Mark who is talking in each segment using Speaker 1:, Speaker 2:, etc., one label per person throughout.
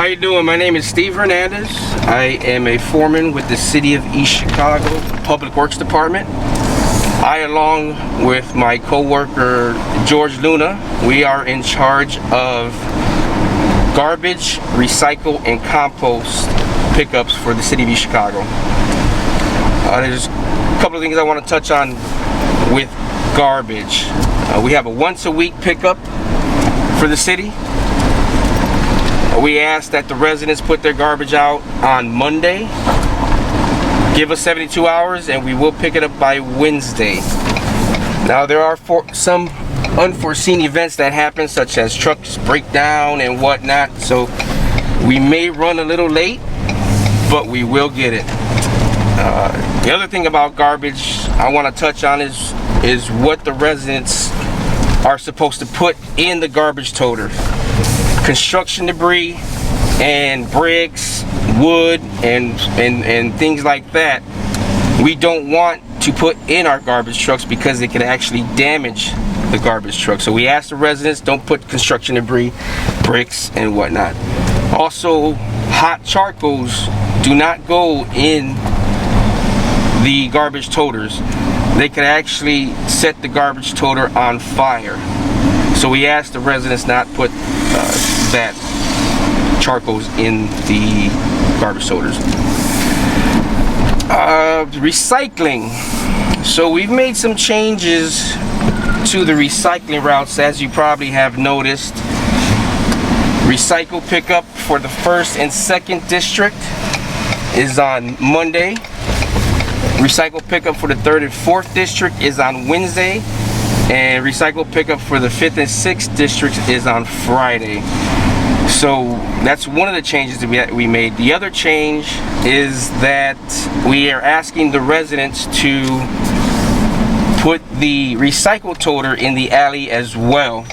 Speaker 1: How you doing? My name is Steve Hernandez. I am a foreman with the City of East Chicago Public Works Department. I, along with my co-worker George Luna, we are in charge of garbage, recycle, and compost pickups for the City of East Chicago. There's a couple of things I want to touch on with garbage. We have a once a week pickup for the city. We ask that the residents put their garbage out on Monday. Give us 72 hours and we will pick it up by Wednesday. Now there are some unforeseen events that happen, such as trucks break down and whatnot, so we may run a little late, but we will get it. The other thing about garbage I want to touch on is what the residents are supposed to put in the garbage toter. Construction debris and bricks, wood, and things like that, we don't want to put in our garbage trucks because it can actually damage the garbage truck. So we ask the residents, don't put construction debris, bricks, and whatnot. Also, hot charcoals do not go in the garbage toters. They can actually set the garbage toter on fire. So we ask the residents not put that charcoals in the garbage toters. Recycling. So we've made some changes to the recycling routes, as you probably have noticed. Recycle pickup for the 1st and 2nd district is on Monday. Recycle pickup for the 3rd and 4th district is on Wednesday. And recycle pickup for the 5th and 6th districts is on Friday. So that's one of the changes that we made. The other change is that we are asking the residents to put the recycle toter in the alley as well.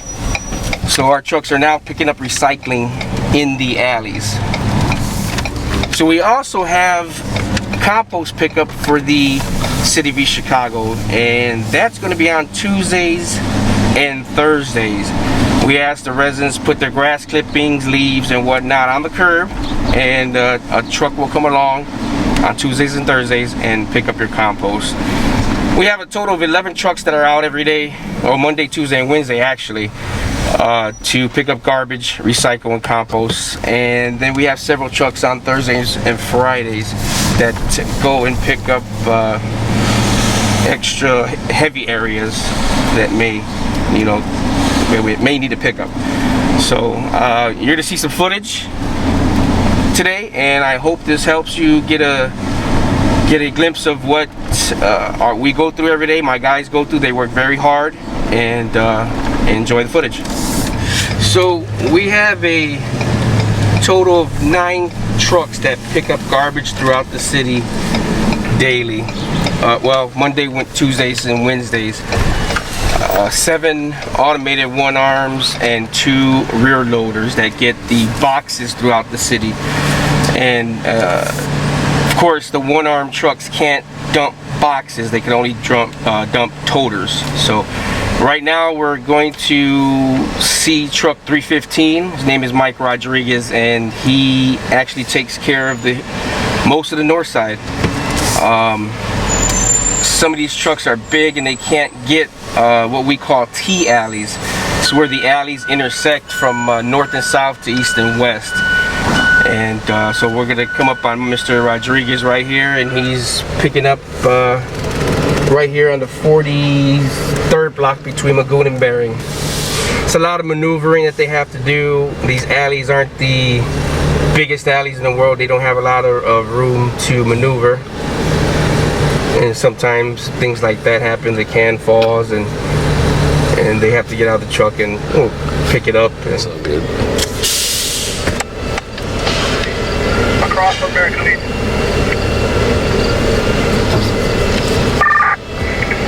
Speaker 1: So our trucks are now picking up recycling in the alleys. So we also have compost pickup for the City of East Chicago, and that's going to be on Tuesdays and Thursdays. We ask the residents put their grass clippings, leaves, and whatnot on the curb, and a truck will come along on Tuesdays and Thursdays and pick up your compost. We have a total of 11 trucks that are out every day, or Monday, Tuesday, and Wednesday actually, to pick up garbage, recycle, and compost. And then we have several trucks on Thursdays and Fridays that go and pick up extra heavy areas that may need to pick up. So you're to see some footage today, and I hope this helps you get a glimpse of what we go through every day. My guys go through. They work very hard, and enjoy the footage. So we have a total of 9 trucks that pick up garbage throughout the city daily. Well, Monday, Tuesdays, and Wednesdays. 7 automated one-arms and 2 rear loaders that get the boxes throughout the city. And of course, the one-arm trucks can't dump boxes. They can only dump toters. So right now we're going to see truck 315. His name is Mike Rodriguez, and he actually takes care of most of the north side. Some of these trucks are big and they can't get what we call T-alleys. It's where the alleys intersect from north and south to east and west. And so we're gonna come up on Mr. Rodriguez right here, and he's picking up right here on the 43rd block between Magoon and Bering. It's a lot of maneuvering that they have to do. These alleys aren't the biggest alleys in the world. They don't have a lot of room to maneuver. And sometimes things like that happen. The can falls, and they have to get out of the truck and pick it up.
Speaker 2: That's all good.
Speaker 3: Across from there, please.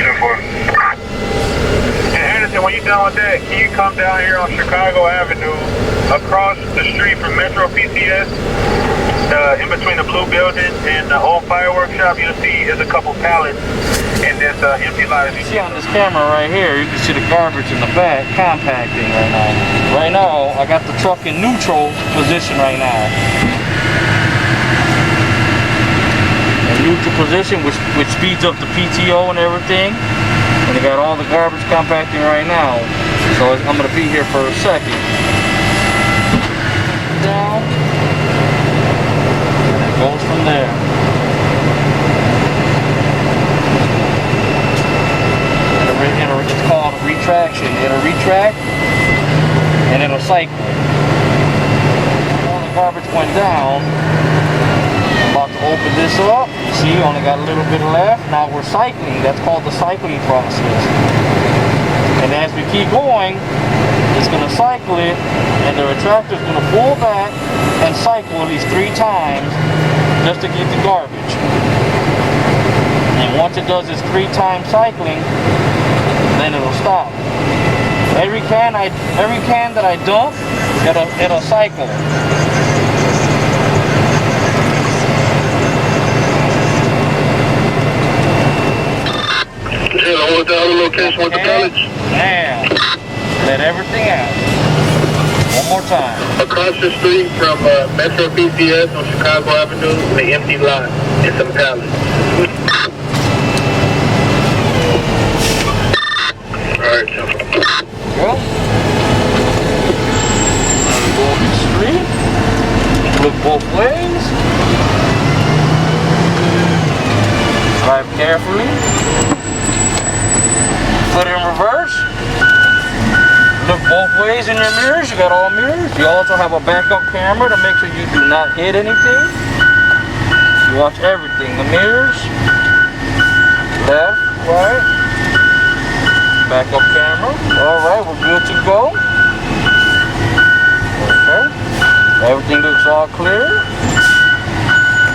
Speaker 3: 2-4. And Anderson, when you're done with that, can you come down here on Chicago Avenue, across the street from Metro PCS? In between the blue building and the old fireworks shop, you'll see there's a couple pallets, and this empty lot.
Speaker 2: You see on this camera right here, you can see the garbage in the back compacting right now. Right now, I got the truck in neutral position right now. In neutral position, which speeds up the PTO and everything. And I got all the garbage compacting right now. So I'm gonna be here for a second. Down. And it goes from there. It's called retraction. It'll retract and it'll cycle. All the garbage went down. I'm about to open this up. You see, you only got a little bit left. Now we're cycling. That's called the cycling process. And as we keep going, it's going to cycle it, and the retractor is going to pull back and cycle at least 3 times just to get the garbage. And once it does its 3 times cycling, then it'll stop. Every can that I dump, it'll cycle.
Speaker 3: Hold down the location with the college.
Speaker 2: Now, let everything out. One more time.
Speaker 3: Across the street from Metro PCS on Chicago Avenue, the empty lot. It's some pallets. Alright,
Speaker 2: Go. Go up the street. Look both ways. Drive carefully. Put it in reverse. Look both ways in your mirrors. You got all mirrors. You also have a backup camera to make sure you do not hit anything. You watch everything. The mirrors. Left, right. Backup camera. Alright, we're good to go. Okay. Everything looks all clear.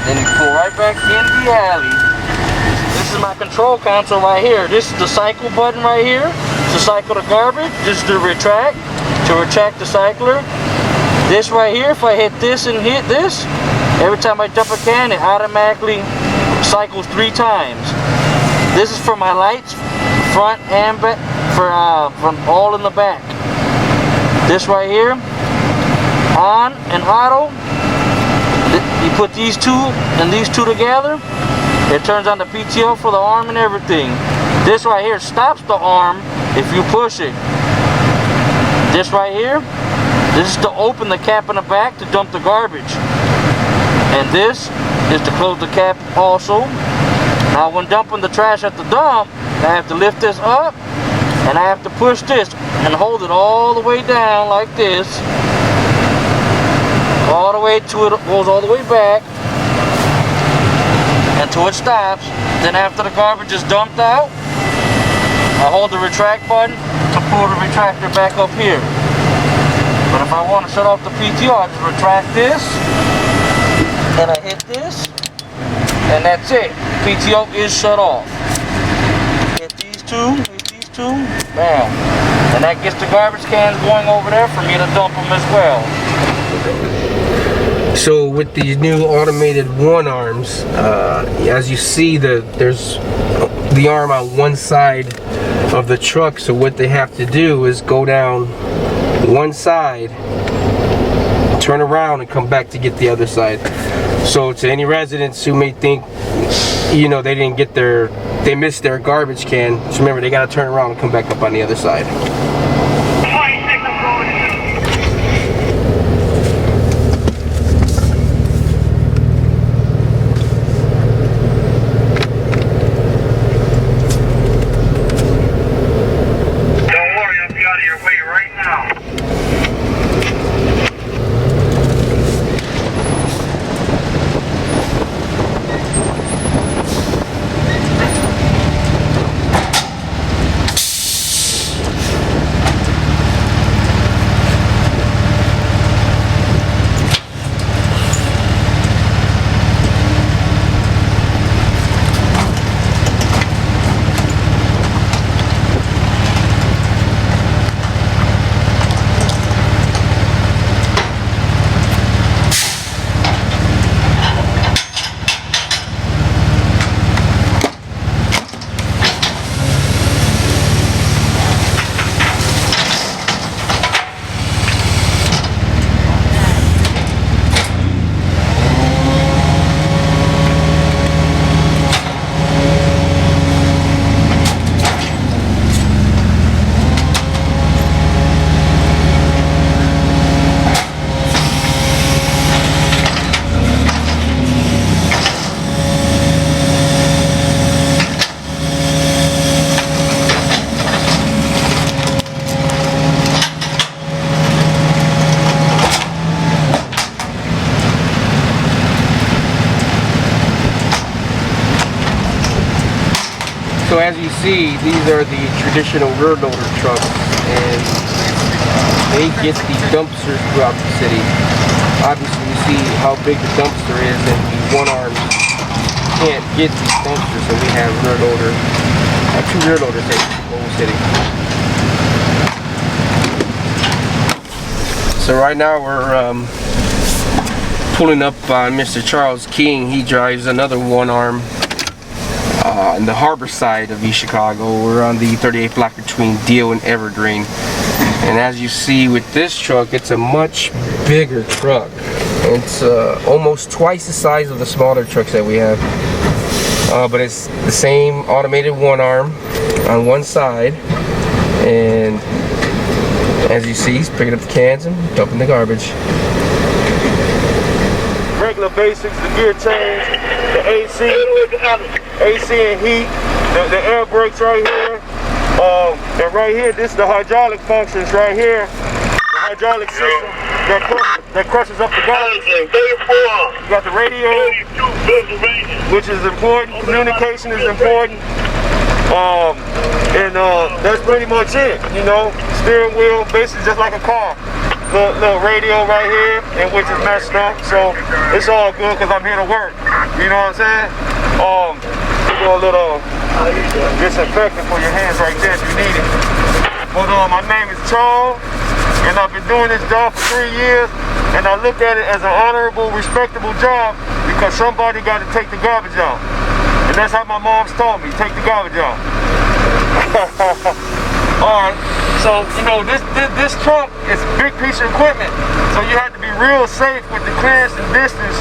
Speaker 2: Then you pull right back in the alley. This is my control console right here. This is the cycle button right here to cycle the garbage. This is the retract to retract the cycler. This right here, if I hit this and hit this, every time I dump a can, it automatically cycles 3 times. This is for my lights, front and back, from all in the back. This right here, on and auto. You put these two and these two together. It turns on the PTO for the arm and everything. This right here stops the arm if you push it. This right here, this is to open the cap in the back to dump the garbage. And this is to close the cap also. Now when dumping the trash at the dump, I have to lift this up and I have to push this and hold it all the way down like this. All the way to it goes all the way back until it stops. Then after the garbage is dumped out, I hold the retract button to pull the retractor back up here. But if I want to shut off the PTO, I just retract this and I hit this and that's it. PTO is shut off. Hit these two, bam. And that gets the garbage cans going over there for me to dump them as well.
Speaker 1: So with these new automated one arms, as you see, there's the arm on one side of the truck. So what they have to do is go down one side, turn around, and come back to get the other side. So to any residents who may think, you know, they missed their garbage can, just remember they got to turn around and come back up on the other side. see, these are the traditional rear loader trucks, and they get the dumpsters throughout the city. Obviously, you see how big the dumpster is, and the one arm can't get these dumpsters, so we have rear loader, 2 rear loaders in the whole city. So right now we're pulling up by Mr. Charles King. He drives another one arm on the harbor side of East Chicago. We're on the 38th block between Deal and Evergreen. And as you see with this truck, it's a much bigger truck. It's almost twice the size of the smaller trucks that we have. But it's the same automated one arm on one side. And as you see, he's picking up the cans and dumping the garbage.
Speaker 4: Regular basics, the gear change, the AC and heat, the air brakes right here. And right here, this is the hydraulic functions right here. The hydraulic system that crushes up the garbage. You got the radio, which is important. Communication is important. That's pretty much it, you know. Steering wheel, basically just like a car. Little radio right here, and which is messed up, so it's all good because I'm here to work. You know what I'm saying? Do a little disinfectant for your hands right there if you need it. But my name is Charles, and I've been doing this job for 3 years, and I look at it as an honorable, respectable job because somebody got to take the garbage out. And that's how my mom's told me, take the garbage out. Alright, so you know this truck is a big piece of equipment, so you have to be real safe with the clearance and distance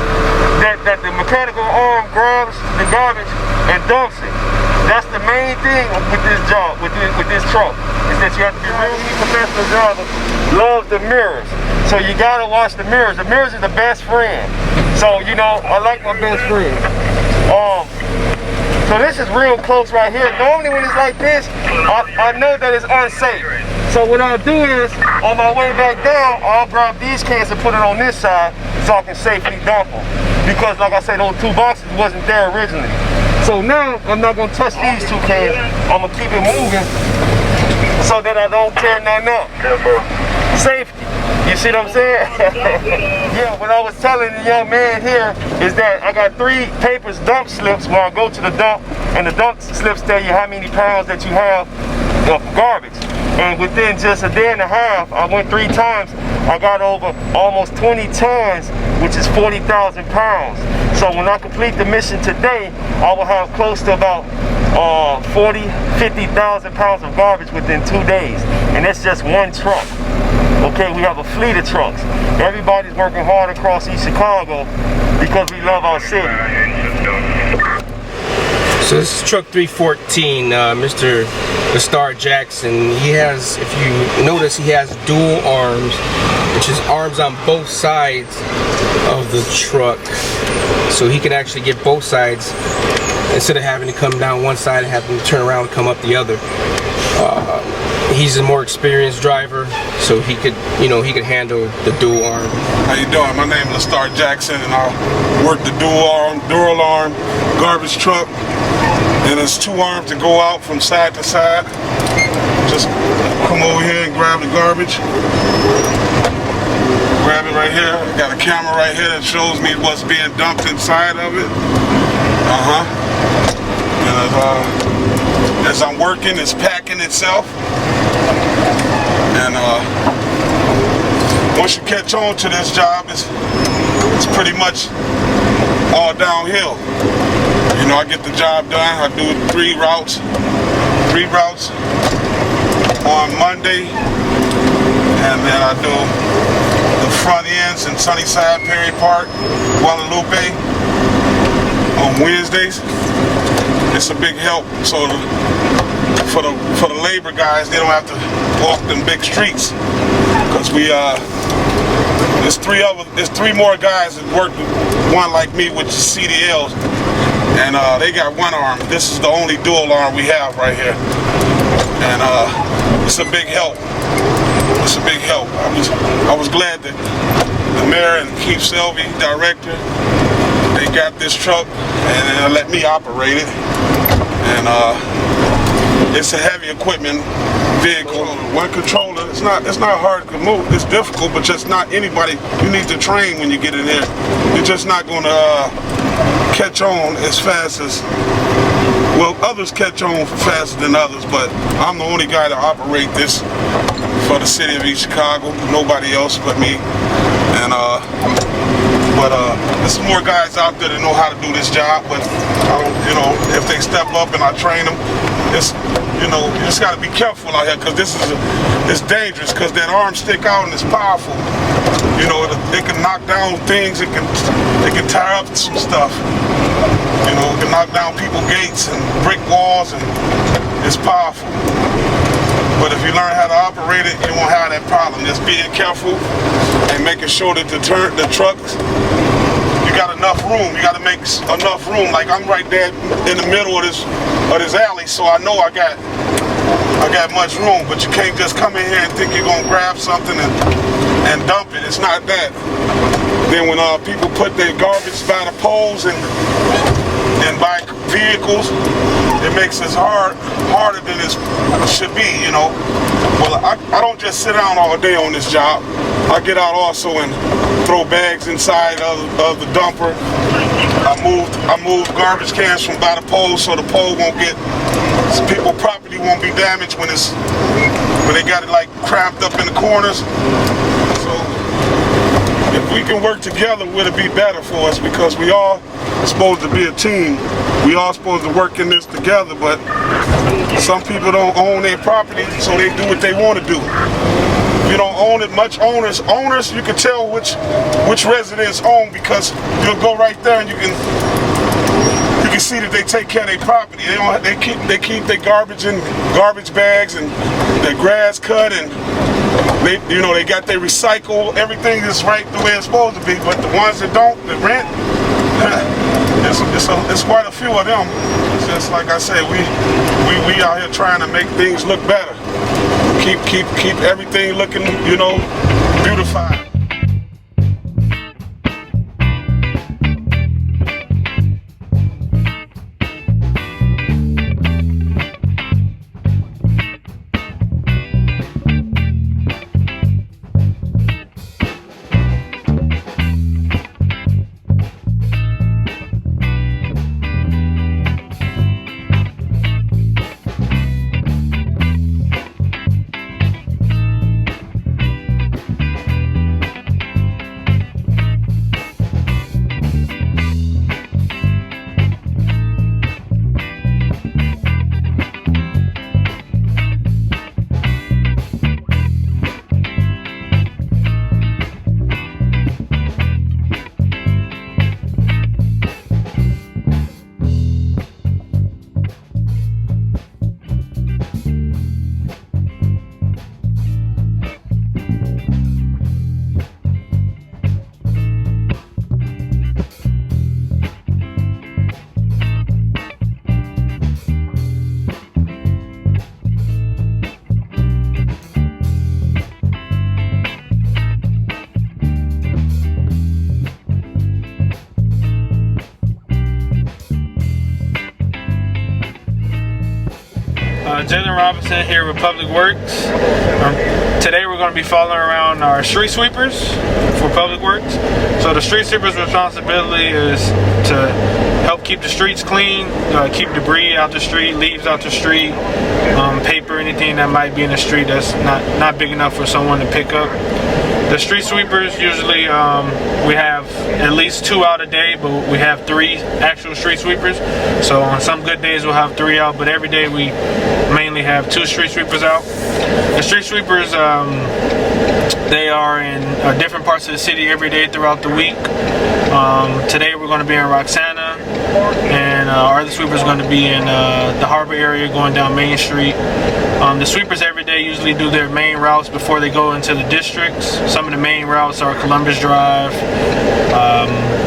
Speaker 4: that the mechanical arm grabs the garbage and dumps it. That's the main thing with this job, with this truck, is that you have to be real professional driver. Loves the mirrors, so you gotta watch the mirrors. The mirrors is the best friend. So you know, I like my best friend. So this is real close right here. Normally when it's like this, I know that it's unsafe. So what I'll do is, on my way back down, I'll grab these cans and put it on this side so I can safely dump them. Because like I said, those 2 boxes wasn't there originally. So now, I'm not gonna touch these 2 cans. I'm gonna keep it moving so that I don't tear nothing up. Safety. You see what I'm saying? Yeah, what I was telling the young man here is that I got 3 papers dump slips where I go to the dump, and the dump slips tell you how many pounds that you have of garbage. And within just a day and a half, I went 3 times, I got over almost 20 tons, which is 40,000 pounds. So when I complete the mission today, I will have close to about 50,000 pounds of garbage within 2 days. And that's just one truck. Okay, we have a fleet of trucks. Everybody's working hard across East Chicago because we love our city.
Speaker 1: So this is truck 314, Mr. LaStar Jackson. He has, if you notice, he has dual arms, which is arms on both sides of the truck. So he can actually get both sides instead of having to come down one side and having to turn around and come up the other. He's a more experienced driver, so he could, you know, he could handle the dual arm.
Speaker 5: How you doing? My name is LaStar Jackson, and I work the dual arm garbage truck. And it's 2 arms to go out from side to side. Just come over here and grab the garbage. Grab it right here. Got a camera right here that shows me what's being dumped inside of it. And as I'm working, it's packing itself. And once you catch on to this job, it's pretty much all downhill. You know, I get the job done. I do 3 routes on Monday, and then I do the front ends in Sunnyside, Perry Park, Guadalupe on Wednesdays. It's a big help. So for the labor guys, they don't have to walk them big streets, because there's 3 more guys that work, one like me with the CDLs, and they got 1 arm. This is the only dual arm we have right here, and it's a big help. It's a big help. I was glad that the mayor and Keith Selvey, director, they got this truck and let me operate it, and it's a heavy equipment vehicle. One controller, it's not hard to move. It's difficult, but just not anybody. You need to train when you get in there. You're just not going to catch on as fast as, well, others catch on faster than others, but I'm the only guy to operate this for the city of East Chicago. Nobody else but me. And there's some more guys out there that know how to do this job, but if they step up and I train them, you just got to be careful out here, because it's dangerous, because that arm stick out and it's powerful. It can knock down things. It can tear up some stuff. It can knock down people's gates and brick walls, and it's powerful. But if you learn how to operate it, you won't have that problem. Just being careful and making sure that the trucks, you got enough room. You got to make enough room. Like, I'm right there in the middle of this alley, so I know I got much room. But you can't just come in here and think you're gonna grab something and dump it. It's not that. Then when people put their garbage by the poles and by vehicles, it makes it harder than it should be, Well, I don't just sit down all day on this job. I get out also and throw bags inside of the dumper. I move garbage cans from by the pole, so the pole won't get, people's property won't be damaged when they got it like cramped up in the corners. So if we can work together, would it be better for us, because we all supposed to be a team. We all supposed to work in this together, but some people don't own their property, so they do what they want to do. If you don't own it, much owners, you can tell which residents own, because you'll go right there and you can see that they take care of their property. They keep their garbage in garbage bags, and their grass cut, and they got their recycle. Everything is right the way it's supposed to be. But the ones that don't, that rent, it's quite a few of them. It's just like I said, we out here trying to make things look better. Keep everything looking, beautified.
Speaker 6: Jaylan Robinson here with Public Works. Today we're going to be following around our street sweepers for Public Works. So the street sweepers' responsibility is to help keep the streets clean, keep debris out the street, leaves out the street, paper, anything that might be in the street that's not big enough for someone to pick up. The street sweepers usually, we have at least 2 out a day, but we have 3 actual street sweepers. So on some good days we'll have 3 out, but every day we mainly have 2 street sweepers out. The street sweepers, they are in different parts of the city every day throughout the week. Today we're going to be in Roxana, and our other sweeper is going to be in the Harbor area going down Main Street. The sweepers every day usually do their main routes before they go into the districts. Some of the main routes are Columbus Drive,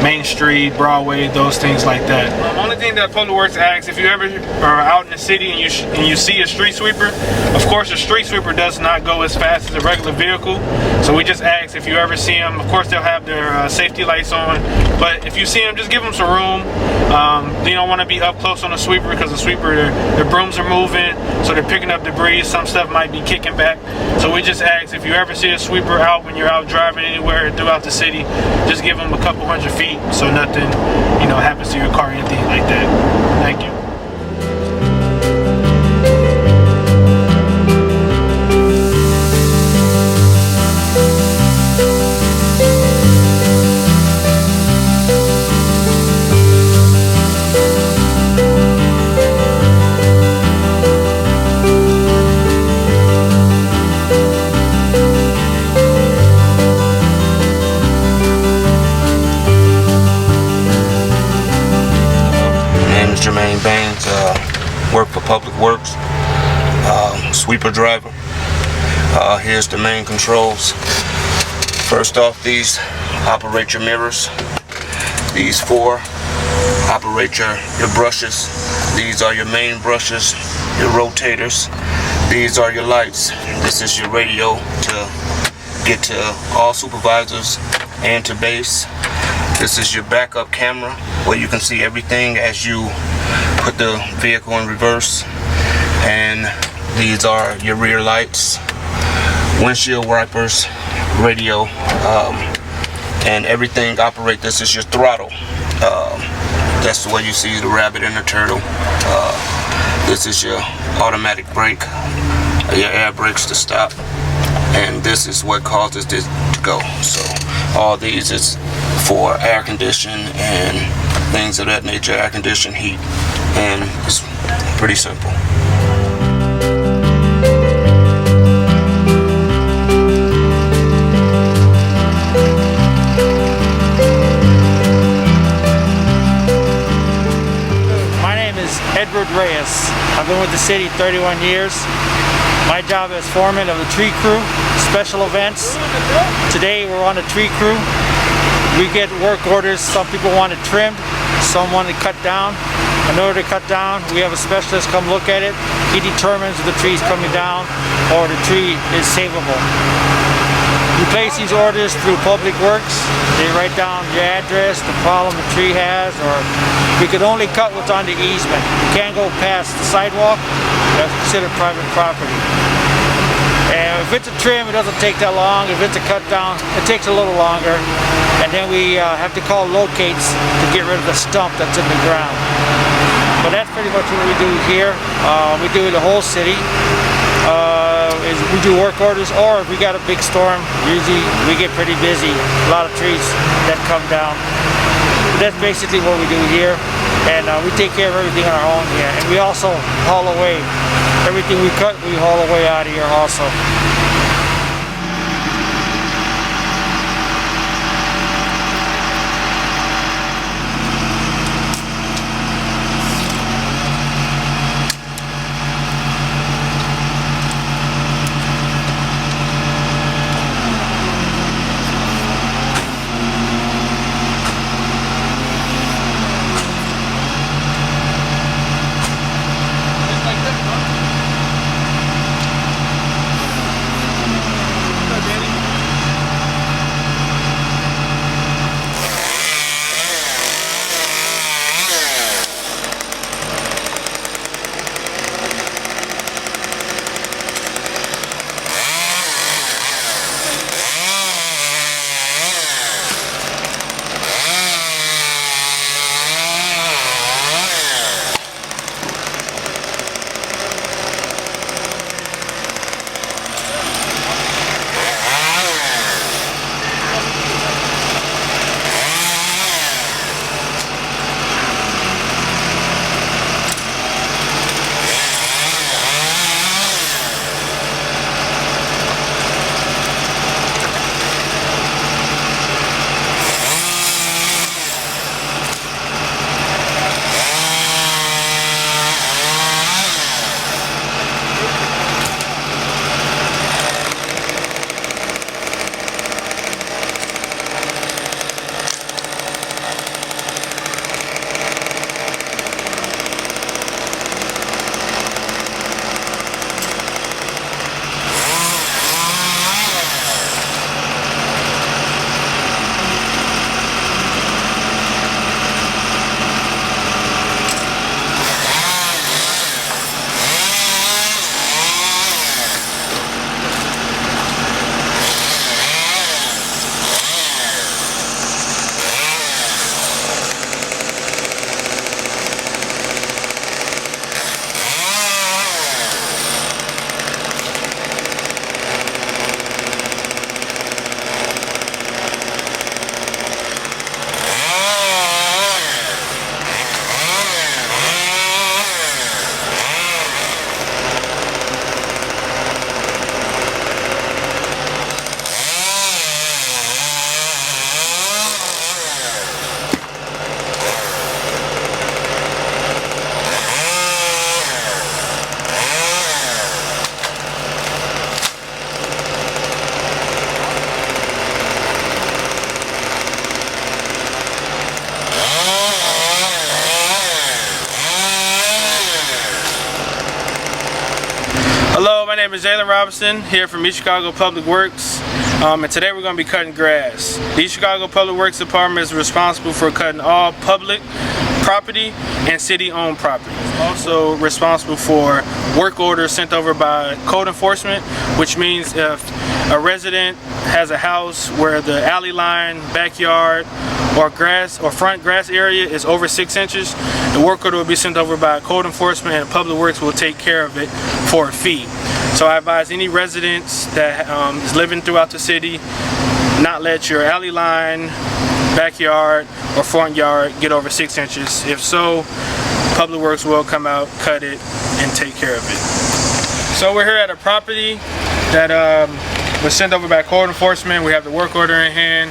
Speaker 6: Main Street, Broadway, those things like that. The only thing that Public Works asks, if you ever are out in the city and you see a street sweeper, of course a street sweeper does not go as fast as a regular vehicle. So we just ask, if you ever see them, of course they'll have their safety lights on, but if you see them, just give them some room. You don't want want to be up close on the sweeper because the sweeper, the brooms are moving, so they're picking up debris. Some stuff might be kicking back. So we just ask, if you ever see a sweeper out when you're out driving anywhere throughout the city, just give them a couple hundred feet so nothing, you know, happens to your car or anything like that. Thank you.
Speaker 1: Jermaine Baines, work for Public Works, sweeper driver. Here's the main controls. First off, these operate your mirrors. These 4 operate your brushes. These are your main brushes, your rotators. These are your lights. This is your radio to get to all supervisors and to base. This is your backup camera where you can see everything as you put the vehicle in reverse. And these are your rear lights, windshield wipers, radio, and everything operate. This is your throttle. That's the way you see the rabbit and the turtle. This is your automatic brake, your air brakes to stop. And this is what causes this to go. So all these is for air condition and things of that nature, air condition, heat, and it's pretty simple.
Speaker 7: My name is Edward Reyes. I've been with the city 31 years. My job is foreman of the tree crew, special events. Today we're on the tree crew. We get work orders. Some people want it trimmed, some want it cut down. In order to cut down, we have a specialist come look at it. He determines if the tree is coming down or the tree is savable. We place these orders through Public Works. They write down your address, the problem the tree has, or we could only cut what's on the easement. You can't go past the sidewalk. That's considered private property. And if it's a trim, it doesn't take that long. If it's a cut down, it takes a little longer. And then we have to call locates to get rid of the stump that's in the ground. But that's pretty much what we do here. We do the whole city. We do work orders, or if we got a big storm, usually we get pretty busy. A lot of trees that come down. But that's basically what we do here. And we take care of everything on our own here. And we also haul away. Everything we cut, we haul away out of here also.
Speaker 6: is Jaylan Robinson here from East Chicago Public Works, and today we're going to be cutting grass. The East Chicago Public Works Department is responsible for cutting all public property and city-owned property. Also responsible for work orders sent over by code enforcement, which means if a resident has a house where the alley line, backyard, or grass or front grass area is over 6 inches, the work order will be sent over by code enforcement, and Public Works will take care of it for a fee. So I advise any residents that is living throughout the city not let your alley line, backyard, or front yard get over 6 inches. If so, Public Works will come out, cut it, and take care of it. So we're here at a property that was sent over by code enforcement. We have the work order in hand.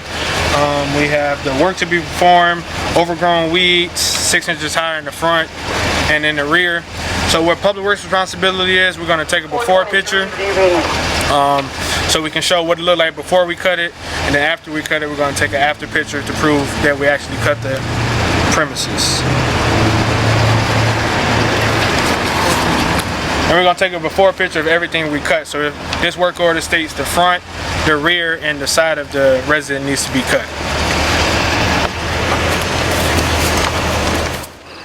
Speaker 6: We have the work to be performed, overgrown weeds, 6 inches higher in the front and in the rear. So what Public Works responsibility is, we're going to take a before picture so we can show what it looked like before we cut it, and then after we cut it, we're going to take an after picture to prove that we actually cut the premises. And we're going to take a before picture of everything we cut. So if this work order states the front, the rear, and the side of the resident needs to be cut.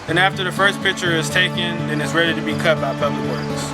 Speaker 6: And after the first picture is taken, then it's ready to be cut by Public Works.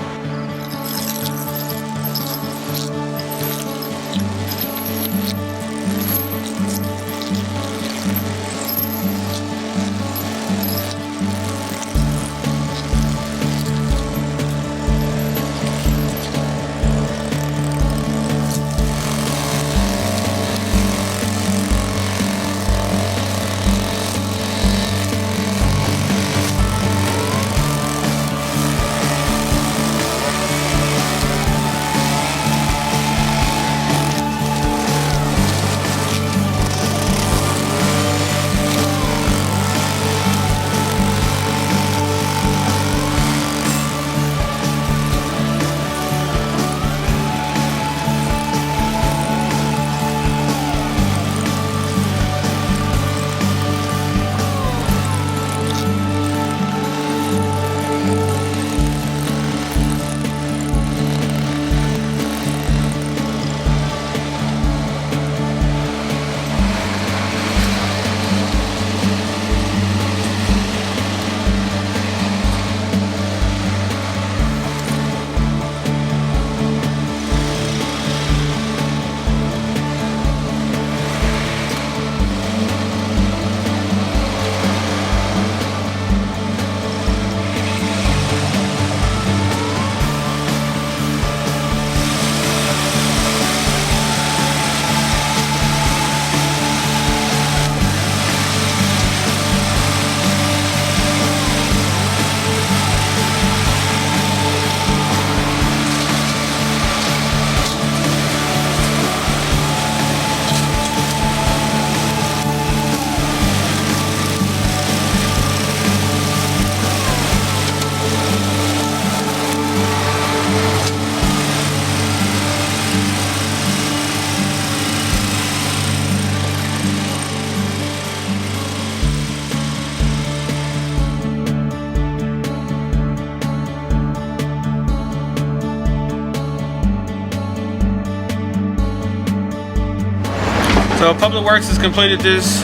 Speaker 6: So Public Works has completed this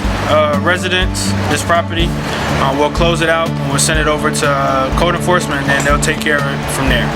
Speaker 6: residence, this property. We'll close it out and we'll send it over to code enforcement, and then they'll take care of it from there.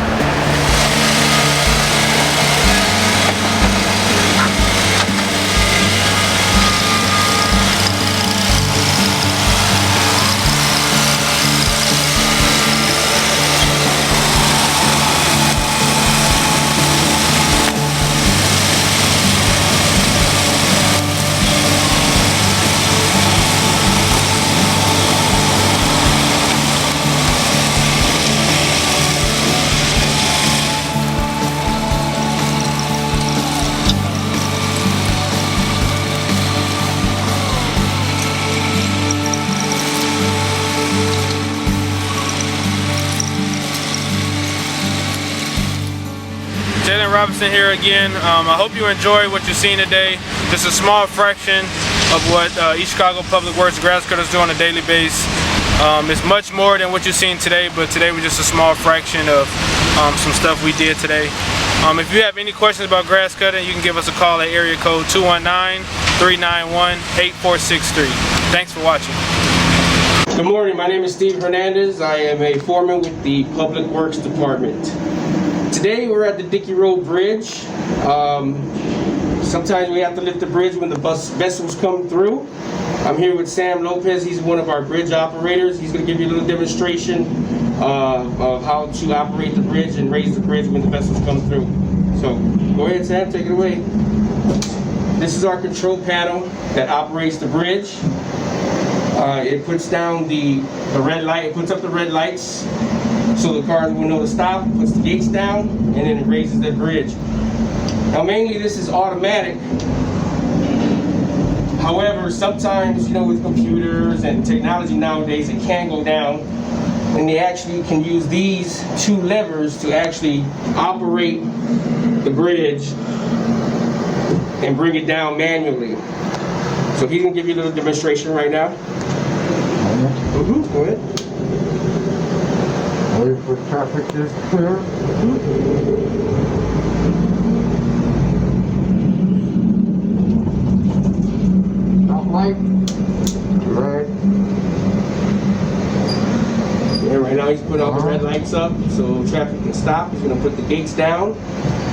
Speaker 6: Jaylan Robinson here again. I hope you enjoy what you're seeing today. Just a small fraction of what East Chicago Public Works grass cutters do on a daily basis. It's much more than what you're seeing today, but today was just a small fraction of some stuff we did today. If you have any questions about grass cutting, you can give us a call at area code 219-391-8463. Thanks for watching.
Speaker 1: Good morning, my name is Steve Hernandez. I am a foreman with the Public Works Department. Today we're at the Dickey Road Bridge. Sometimes we have to lift the bridge when the vessels come through. I'm here with Sam Lopez. He's one of our bridge operators. He's going to give you a little demonstration of how to operate the bridge and raise the bridge when the vessels come through. So go ahead, Sam, take it away. This is our control panel that operates the bridge. It puts down the red light. It puts up the red lights so the cars will know to stop. Puts the gates down, and then it raises the bridge. Now, mainly this is automatic. However, sometimes, with computers and technology nowadays, it can go down, and they actually can use these two levers to actually operate the bridge and bring it down manually. So he's gonna give you a little demonstration right now. Go ahead.
Speaker 4: Wait for traffic is clear. Light, red.
Speaker 1: Yeah, right now he's putting all the red lights up so traffic can stop. He's going to put the gates down.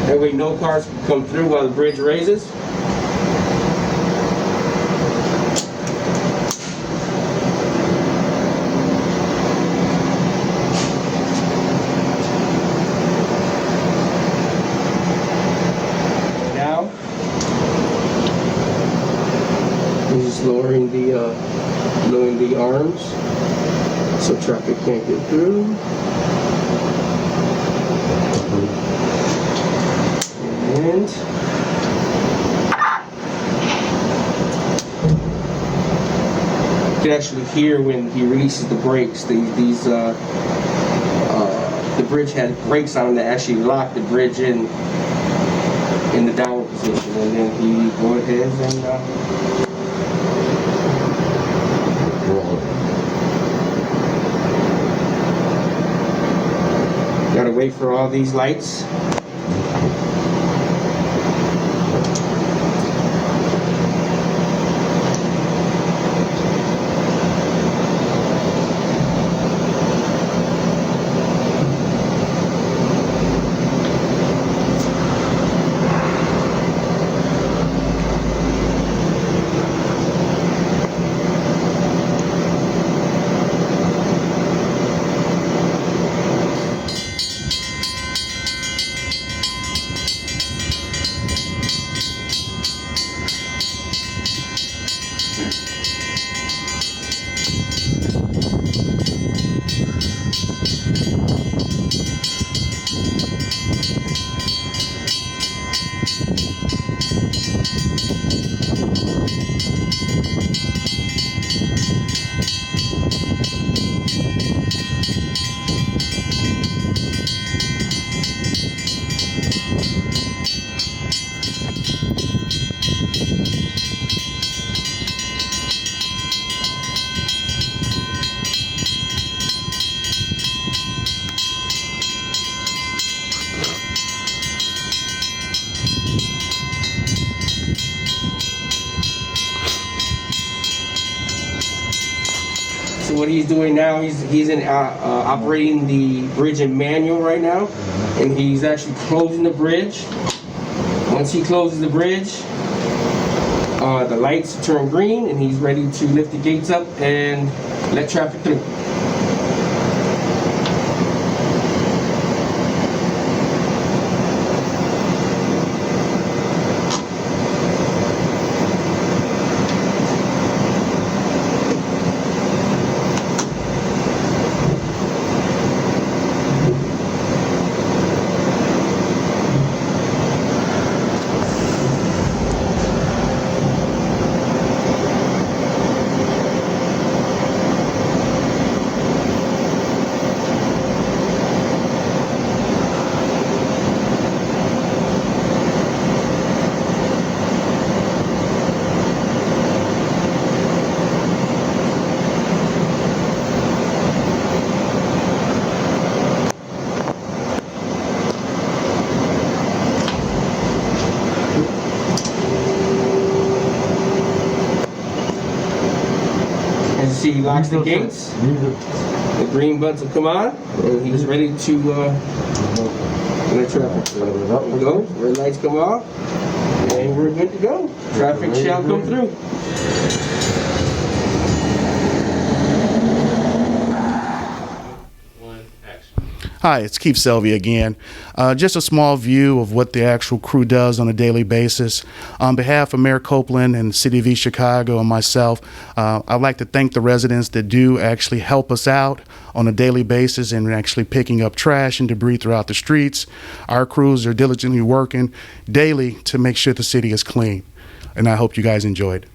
Speaker 1: That way no cars can come through while the bridge raises. Lowering the arms so traffic can't get through. And you can actually hear when he releases the brakes. The bridge had brakes on that actually lock the bridge in the downward position, and then he go ahead and gotta wait for all these lights. So what he's doing now, he's in operating the bridge in manual right now, and he's actually closing the bridge. Once he closes the bridge, the lights turn green, and he's ready to lift the gates up and let traffic through. he locks the gates. The green buttons will come on, and he's ready to let traffic go. Red lights come off, and we're good to go. Traffic shall come through.
Speaker 8: Hi, it's Keith Selvey again. Just a small view of what the actual crew does on a daily basis. On behalf of Mayor Copeland and the City of East Chicago and myself, I'd like to thank the residents that do actually help us out on a daily basis and actually picking up trash and debris throughout the streets. Our crews are diligently working daily to make sure the city is clean, and I hope you guys enjoyed.